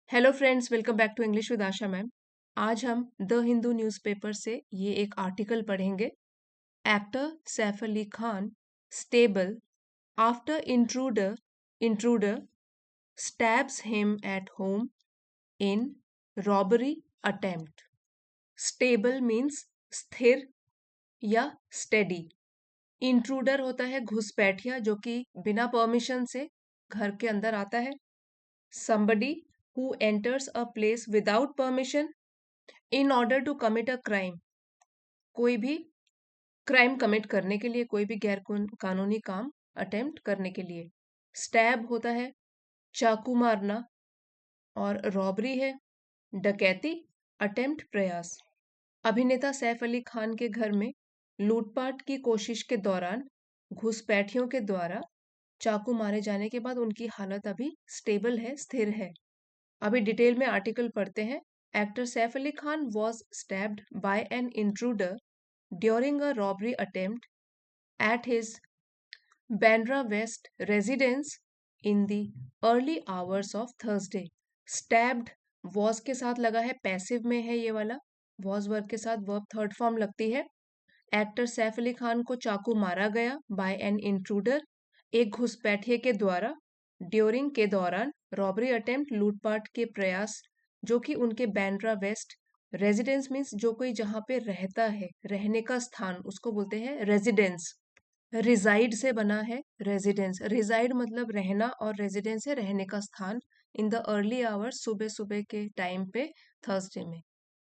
Hello friends, welcome back to English with Asha ma'am. आज हम the Hindu newspaper से ये एक आर्टिकल पढ़ेंगे। Actor Saif Ali Khan stubble after intruder stabs him at home in robbery attempt. Stable means स्थिर या स्टेडी। इंट्रूडर होता है घुसपैठिया जो कि बिना परमिशन से घर के अंदर आता है। somebody who enters a place without permission in order to commit a crime। कोई भी क्राइम कमिट करने के लिए, कोई भी गैर कानूनी काम अटेम्प्ट करने के लिए। स्टैब होता है चाकू मारना, और रॉबरी है डकैती, अटेम्प्ट प्रयास। अभिनेता सैफ अली खान के घर में लूटपाट की कोशिश के दौरान घुसपैठियों के द्वारा चाकू मारे जाने के बाद उनकी हालत अभी स्टेबल है, स्थिर है। अभी डिटेल में आर्टिकल पढ़ते हैं। Actor Saif Ali Khan was stabbed by an intruder during a robbery attempt at his Bandra west residence in the early hours of Thursday. Stabbed was के साथ लगा है, पैसिव में है ये वाला। वॉज वर्ब के साथ वर्ब थर्ड फॉर्म लगती है। एक्टर सैफ अली खान को चाकू मारा गया बाय एन इंट्रूडर, एक घुसपैठिए के द्वारा, ड्यूरिंग के दौरान, रॉबरी अटेम्प्ट लूटपाट के प्रयास, जो कि उनके बैंड्रा वेस्ट रेजिडेंस मीन्स जो कोई जहाँ पे रहता है, रहने का स्थान, उसको बोलते हैं रेजिडेंस। रिजाइड से बना है रेजिडेंस। रिजाइड मतलब रहना, और रेजिडेंस है रहने का स्थान। इन द अर्ली आवर्स, सुबह सुबह के टाइम पे, थर्सडे में।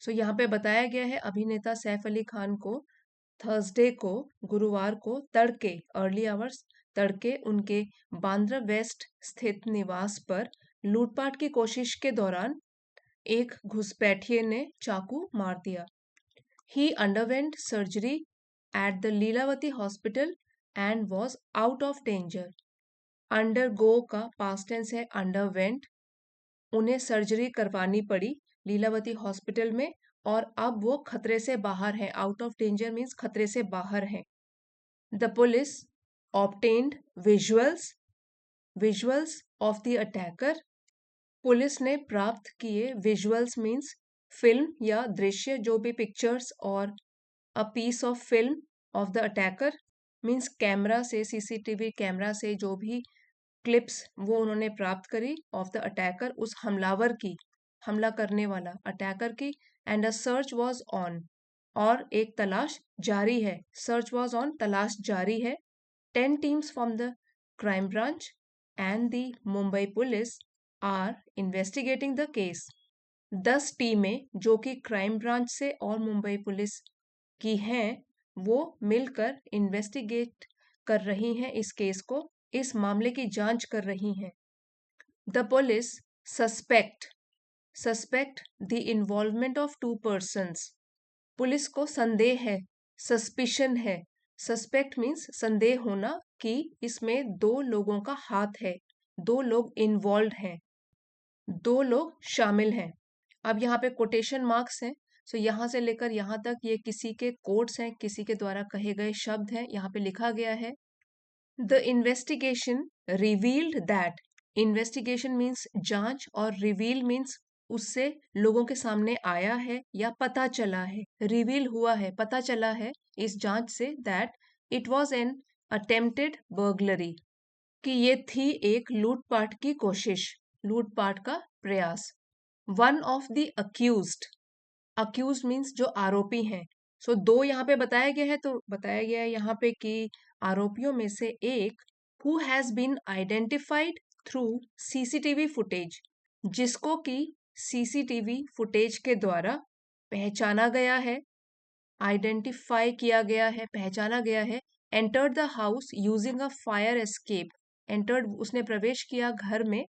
सो यहाँ पे बताया गया है अभिनेता सैफ अली खान को थर्सडे को, गुरुवार को तड़के, अर्ली आवर्स तड़के, उनके बांद्रा वेस्ट स्थित निवास पर लूटपाट की कोशिश के दौरान एक घुसपैठिए ने चाकू मार दिया। He underwent surgery at the Lilavati hospital and was out of danger. Undergo का पास्ट टेंस है अंडरवेंट। उन्हें सर्जरी करवानी पड़ी लीलावती हॉस्पिटल में, और अब वो खतरे से बाहर है। आउट ऑफ डेंजर मीन्स खतरे से बाहर है। The police obtained visuals of the attacker. Police ने प्राप्त किए विजुअल्स मीन्स फिल्म या दृश्य, जो भी पिक्चर्स और a piece of film of the attacker means camera से, सीसीटीवी कैमरा से जो भी क्लिप्स वो उन्होंने प्राप्त करी ऑफ द अटैकर, उस हमलावर की, हमला करने वाला अटैकर की। And a search was on, और एक तलाश जारी है। सर्च वॉज ऑन, तलाश जारी है। 10 teams from the crime branch and the Mumbai police are investigating the case। 10 टीमें जो कि क्राइम ब्रांच से और मुंबई पुलिस की हैं, वो मिलकर इन्वेस्टिगेट कर रही हैं इस केस को, इस मामले की जांच कर रही हैं। The police suspect the involvement of 2 persons। Police को संदेह है, सस्पिशन है। सस्पेक्ट मीन्स संदेह होना, कि इसमें 2 लोगों का हाथ है, 2 लोग इन्वॉल्व हैं, 2 लोग शामिल हैं। अब यहाँ पे कोटेशन मार्क्स हैं। सो यहाँ से लेकर यहाँ तक ये किसी के कोट्स हैं, किसी के द्वारा कहे गए शब्द हैं। यहाँ पे लिखा गया है the investigation revealed that. Investigation means जांच, और रिवील मीन्स उससे लोगों के सामने आया है या पता चला है। रिवील हुआ है, पता चला है इस जांच से, that it was an attempted burglary, कि ये थी एक लूटपाट की कोशिश, लूटपाट का प्रयास। One of the accused, accuse means जो आरोपी हैं। सो 2 यहाँ पे बताया गया है, तो बताया गया है यहाँ पे कि आरोपियों में से एक who has been identified through CCTV footage, जिसको कि सीसीटीवी फुटेज के द्वारा पहचाना गया है, आइडेंटिफाई किया गया है, पहचाना गया है। Entered the house using a fire escape. Entered, उसने प्रवेश किया घर में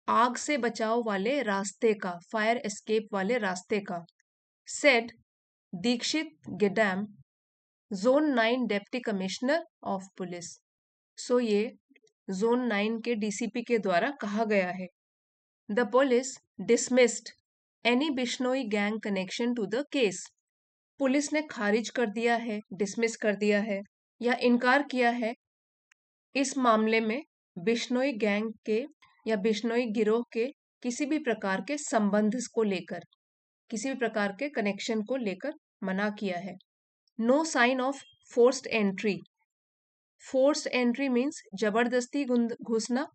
आग से बचाव वाले रास्ते का, फायर एस्केप वाले रास्ते का। Said Dixit Gedam, zone 9 deputy commissioner of police. So ये जोन 9 के डीसीपी के द्वारा कहा गया है। The police dismissed any Bishnoi gang connection to the case. पुलिस ने खारिज कर दिया है, डिसमिस कर दिया है या इनकार किया है इस मामले में बिश्नोई गैंग के या बिश्नोई गिरोह के किसी भी प्रकार के संबंध को लेकर, किसी भी प्रकार के कनेक्शन को लेकर मना किया है। No sign of forced entry. Forced entry means जबरदस्ती घुसना।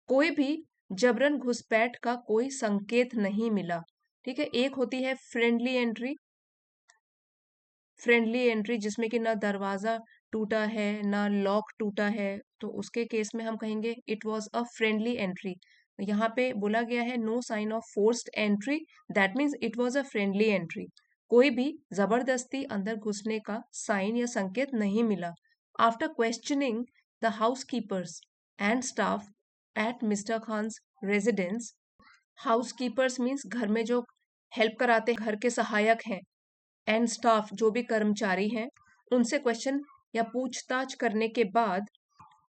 कोई भी जबरन घुसपैठ का कोई संकेत नहीं मिला। ठीक है, एक होती है फ्रेंडली एंट्री। फ्रेंडली एंट्री जिसमें कि ना दरवाजा टूटा है ना लॉक टूटा है, तो उसके केस में हम कहेंगे it was a friendly entry. यहाँ पे बोला गया है no sign of forced entry, that means it was a friendly entry. कोई भी जबरदस्ती अंदर घुसने का साइन या संकेत नहीं मिला। After questioning the house keepers and staff at mister Khan's residence. House keepers means घर में जो हेल्प कराते हैं, घर के सहायक हैं, एंड स्टाफ जो भी कर्मचारी हैं, उनसे क्वेश्चन या पूछताछ करने के बाद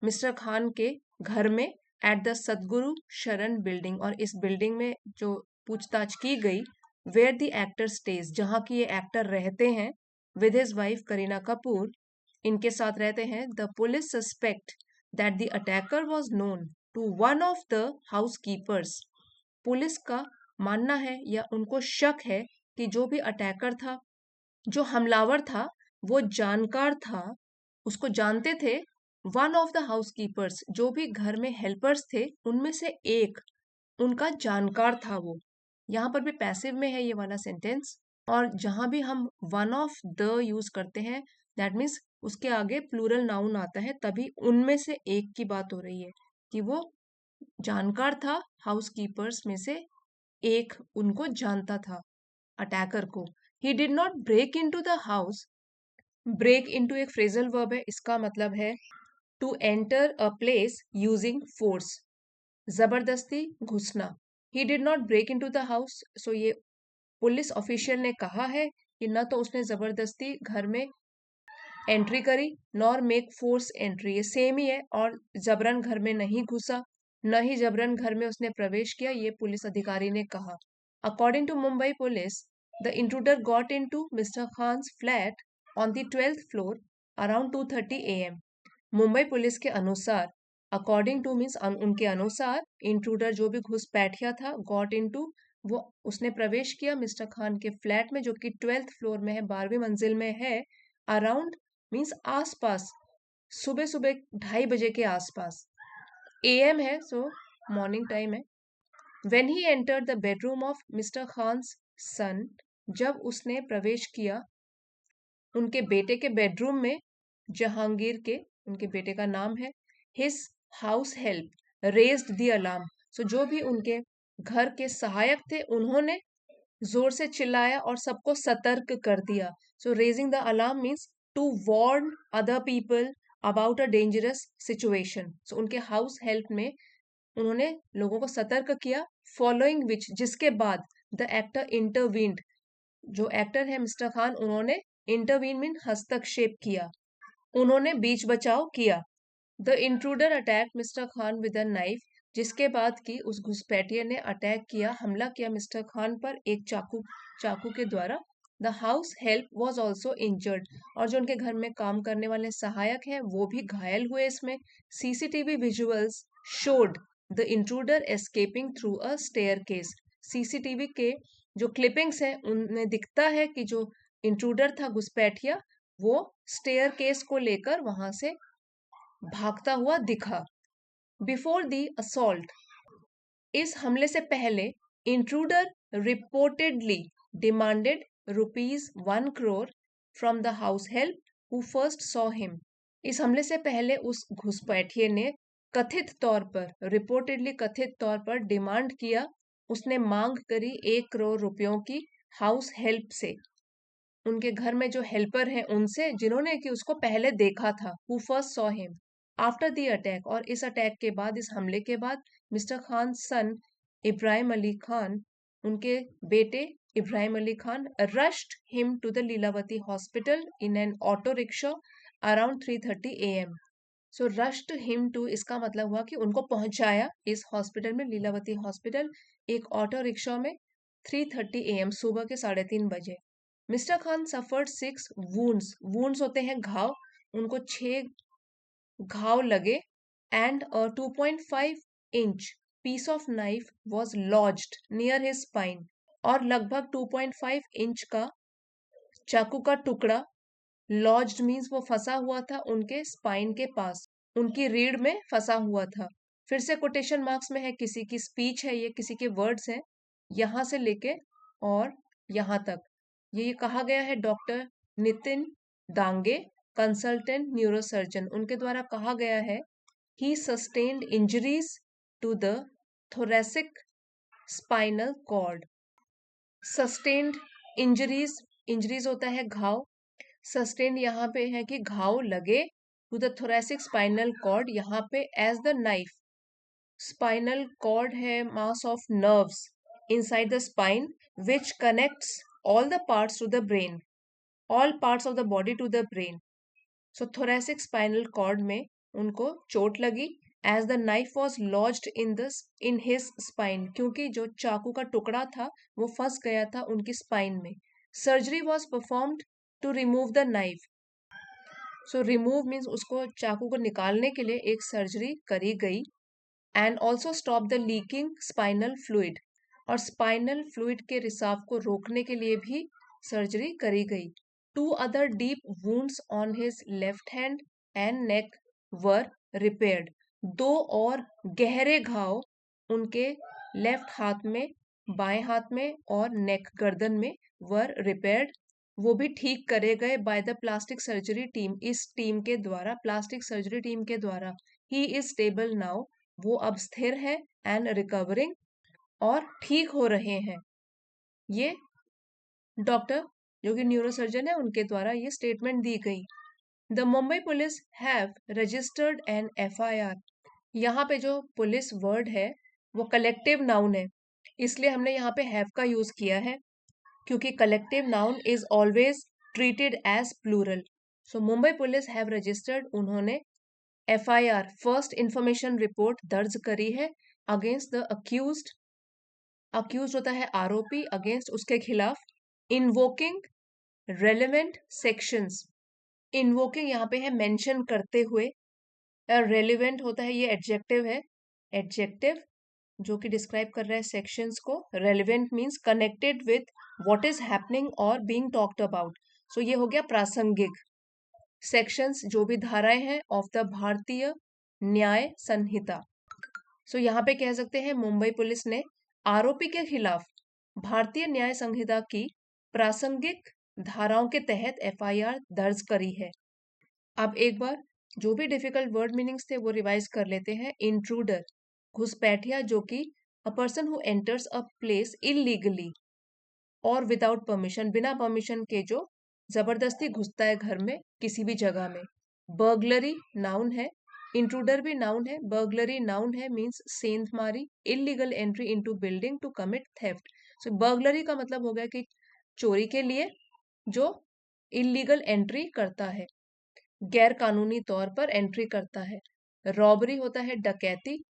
मिस्टर खान के घर में एट द सदगुरु शरण बिल्डिंग, और इस बिल्डिंग में जो पूछताछ की गई, वेयर द एक्टर स्टेज, जहाँ की ये एक्टर रहते हैं, with his wife Kareena Kapoor, इनके साथ रहते हैं। The police suspect that the attacker was known to one of the house keepers. Police का मानना है या उनको शक है कि जो भी अटैकर था, जो हमलावर था, वो जानकार था, उसको जानते थे। One of the house keepers, जो भी घर में हेल्पर्स थे उनमें से एक उनका जानकार था वो। यहाँ पर भी पैसिव में है ये वाला सेंटेंस, और जहां भी हम वन ऑफ द यूज करते हैं, दैट मीन्स उसके आगे प्लूरल नाउन आता है, तभी उनमें से एक की बात हो रही है कि वो जानकार था, हाउस कीपर्स में से एक उनको जानता था, अटैकर को। He did not break into the house. Break into एक फ्रेजल वर्ब है, इसका मतलब है to enter a place using force, जबरदस्ती घुसना। He did not break into the house, so ये पुलिस ऑफिशियल ने कहा है कि न तो उसने जबरदस्ती घर में एंट्री करी, नॉर मेक फोर्स एंट्री, ये सेम ही है, और जबरन घर में नहीं घुसा, न ही जबरन घर में उसने प्रवेश किया, ये पुलिस अधिकारी ने कहा। According to Mumbai police, the intruder got into mister Khan's flat on the 12th floor around 2:30 AM। Mumbai police के अनुसार, अकॉर्डिंग टू मीन्स उनके अनुसार, इंट्रूडर जो भी घुसपैठिया था, गॉट इनटू वो उसने प्रवेश किया मिस्टर खान के फ्लैट में, जो कि 12th फ्लोर में है, 12वीं मंजिल में है। अराउंड मीन्स आसपास, सुबह सुबह 2:30 बजे के आसपास। AM है, सो मॉर्निंग टाइम है। When he entered the bedroom of mister Khan's son, जब उसने प्रवेश किया उनके बेटे के बेडरूम में, जहांगीर के, उनके बेटे का नाम है। His house help raised the alarm, so जो भी उनके घर के सहायक थे उन्होंने जोर से चिल्लाया और सबको सतर्क कर दिया। So raising the alarm means to warn other people about a dangerous situation. So उनके हाउस हेल्प में उन्होंने लोगों को सतर्क किया। फॉलोइंग विच, जिसके बाद द एक्टर इंटरवीन्ड, जो एक्टर है मिस्टर खान, उन्होंने इंटरवीन मीन हस्तक्षेप किया, उन्होंने बीच बचाव किया। The intruder attack mister Khan with a knife, जिसके बाद की उस घुसपैठिए ने अटैक किया, हमला किया मिस्टर खान पर एक चाकू के द्वारा। The house help was also injured, और जो उनके घर में काम करने वाले सहायक हैं वो भी घायल हुए इसमें। CCTV visuals showed the intruder escaping through a staircase. CCTV के जो क्लिपिंग्स हैं उनमें दिखता है कि जो इंट्रूडर था घुसपैठिया, वो स्टेयरकेस को लेकर वहां से भागता हुआ दिखा। बिफोर द असॉल्ट, इस हमले से पहले, intruder reportedly demanded ₹1 crore from the house help who first saw him. इस हमले से पहले उस घुसपैठिए ने कथित तौर पर, रिपोर्टेडली कथित तौर पर डिमांड किया, उसने मांग करी 1 करोड़ रुपयों की हाउस हेल्प से, उनके घर में जो हेल्पर हैं उनसे, जिन्होंने कि उसको पहले देखा था, who first saw him after the attack. और इस अटैक के बाद, इस हमले के बाद, मिस्टर खान सन इब्राहिम अली खान, उनके बेटे Ibrahim Ali Khan, rushed him to the Lilavati hospital in an auto rickshaw around 3:30 AM। So rushed him to, इसका मतलब हुआ कि उनको पहुंचाया इस हॉस्पिटल में, लीलावती हॉस्पिटल, एक ऑटो रिक्शा में 3:30 AM, सुबह के 3:30 बजे। Mister Khan suffered 6 wounds, wounds होते हैं घाव, उनको 6 घाव लगे, and 2.5 inch piece of knife was lodged near his spine, और लगभग 2.5 इंच का चाकू का टुकड़ा, लॉज्ड मीन्स वो फंसा हुआ था उनके स्पाइन के पास, उनकी रीढ़ में फंसा हुआ था। फिर से कोटेशन मार्क्स में है, किसी की स्पीच है, ये किसी के वर्ड्स हैं, यहां से लेके और यहां तक। ये कहा गया है doctor Nitin Dange, consultant neurosurgeon, उनके द्वारा कहा गया है, he sustained injuries to the thoracic spinal cord। Sustained injuries, injuries होता है घाव, सस्टेन यहाँ पे है कि घाव लगे, to the thoracic spinal cord यहाँ पे as the knife. Spinal cord है mass of nerves inside the spine which connects all the parts to the brain, all parts of the body to the brain. So thoracic spinal cord में उनको चोट लगी, as the knife was lodged in his spine, क्योंकि जो चाकू का टुकड़ा था वो फंस गया था उनकी स्पाइन में। Surgery was performed to remove the knife. So remove means उसको चाकू को निकालने के लिए एक सर्जरी करी गई, and also stop the leaking spinal fluid, और स्पाइनल फ्लूइड के रिसाव को रोकने के लिए भी सर्जरी करी गई। 2 other deep wounds on his left hand and neck were repaired। 2 और गहरे घाव उनके लेफ्ट हाथ में, बाएं हाथ में और नेक गर्दन में were repaired, वो भी ठीक करे गए by the plastic surgery team, इस टीम के द्वारा, प्लास्टिक सर्जरी टीम के द्वारा। ही इज स्टेबल नाउ, वो अब स्थिर है, एंड रिकवरिंग, और ठीक हो रहे हैं। ये डॉक्टर जो कि न्यूरोसर्जन है उनके द्वारा ये स्टेटमेंट दी गई। The Mumbai police have registered an FIR। यहाँ पे जो पुलिस वर्ड है वो कलेक्टिव नाउन है, इसलिए हमने यहाँ पे हैव का यूज किया है, क्योंकि collective noun is always treated as plural. So Mumbai police have registered, उन्होंने FIR फर्स्ट इंफॉर्मेशन रिपोर्ट दर्ज करी है अगेंस्ट द अक्यूज्ड, अक्यूज होता है आरोपी, अगेंस्ट उसके खिलाफ, इन्वोकिंग रेलेवेंट सेक्शंस, इन्वोकिंग यहाँ पे है मेंशन करते हुए, रेलिवेंट होता है ये एडजेक्टिव है, एडजेक्टिव जो कि डिस्क्राइब कर रहा है सेक्शंस को, relevant means connected with what is happening और बीइंग टॉक्ड अबाउट। सो ये हो गया प्रासंगिक। सेक्शंस जो भी धाराएं हैं ऑफ द भारतीय न्याय संहिता। सो यहाँ पे कह सकते हैं मुंबई पुलिस ने आरोपी के खिलाफ भारतीय न्याय संहिता की प्रासंगिक धाराओं के तहत FIR दर्ज करी है। अब एक बार जो भी डिफिकल्ट वर्ड मीनिंग्स थे वो रिवाइज कर लेते हैं। इंट्रूडर, घुसपैठिया, जो कि a person who enters a place illegally और विदाउट परमिशन, बिना परमिशन के जो जबरदस्ती घुसता है घर में किसी भी जगह में। बर्गलरी नाउन है, इंट्रूडर भी नाउन है, बर्गलरी नाउन है, मींस सेंधमारी, illegal entry into building to commit theft. So burglary का मतलब हो गया कि चोरी के लिए जो इलीगल एंट्री करता है, गैर कानूनी तौर पर एंट्री करता है। रॉबरी होता है डकैती,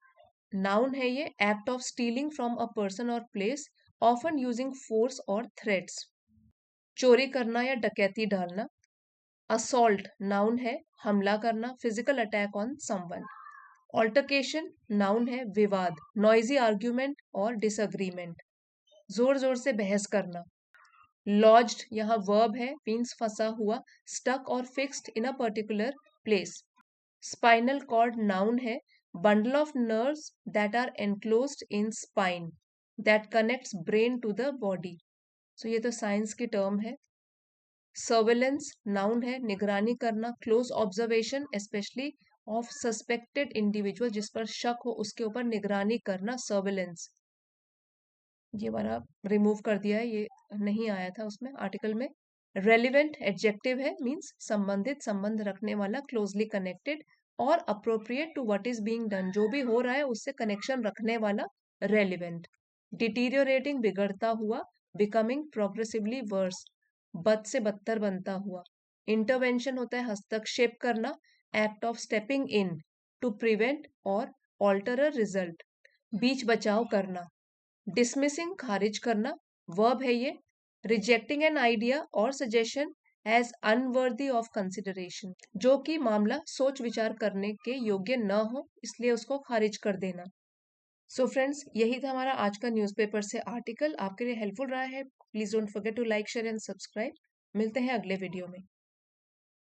नाउन है ये, act of stealing from a person और प्लेस ऑफन यूजिंग फोर्स और थ्रेट्स, चोरी करना या डकैती डालना। असॉल्ट नाउन है, हमला करना, physical attack on someone. Altercation noun है, विवाद, नॉइजी आर्ग्यूमेंट और डिसएग्रीमेंट, जोर जोर से बहस करना। लॉज्ड यहाँ वर्ब है, मीन्स फंसा हुआ, स्टक और fixed in a particular place. Spinal cord known है, bundle of nerves that are enclosed in spine that connects brain to the body. So ये तो साइंस की टर्म है। सर्वेलेंस नाउन है, निगरानी करना, close observation specially of suspected individual, जिस पर शक हो उसके ऊपर निगरानी करना, सर्वेलेंस। ये वाला रिमूव कर दिया है, ये नहीं आया था उसमें आर्टिकल में। रेलिवेंट एडजेक्टिव है, मींस संबंधित, संबंध रखने वाला, क्लोजली कनेक्टेड, और appropriate to what is being done, जो भी हो रहा है उससे कनेक्शन रखने वाला, रेलिवेंट। डिटीरियोरेटिंग, बिगड़ता हुआ, बिकमिंग प्रोग्रेसिवली वर्स, बद से बदतर बनता हुआ। इंटरवेंशन होता है हस्तक्षेप करना, act of stepping in to prevent और ऑल्टर अ रिजल्ट, बीच बचाव करना। डिसमिसिंग, खारिज करना, वर्ब है ये। रिजेक्टिंग एन आइडिया और suggestion as unworthy of consideration, जो कि मामला सोच विचार करने के योग्य न हो इसलिए उसको खारिज कर देना। सो फ्रेंड्स, यही था हमारा आज का न्यूज़पेपर से आर्टिकल। आपके लिए हेल्पफुल रहा है? Please don't forget to like, share and subscribe. मिलते हैं अगले वीडियो में।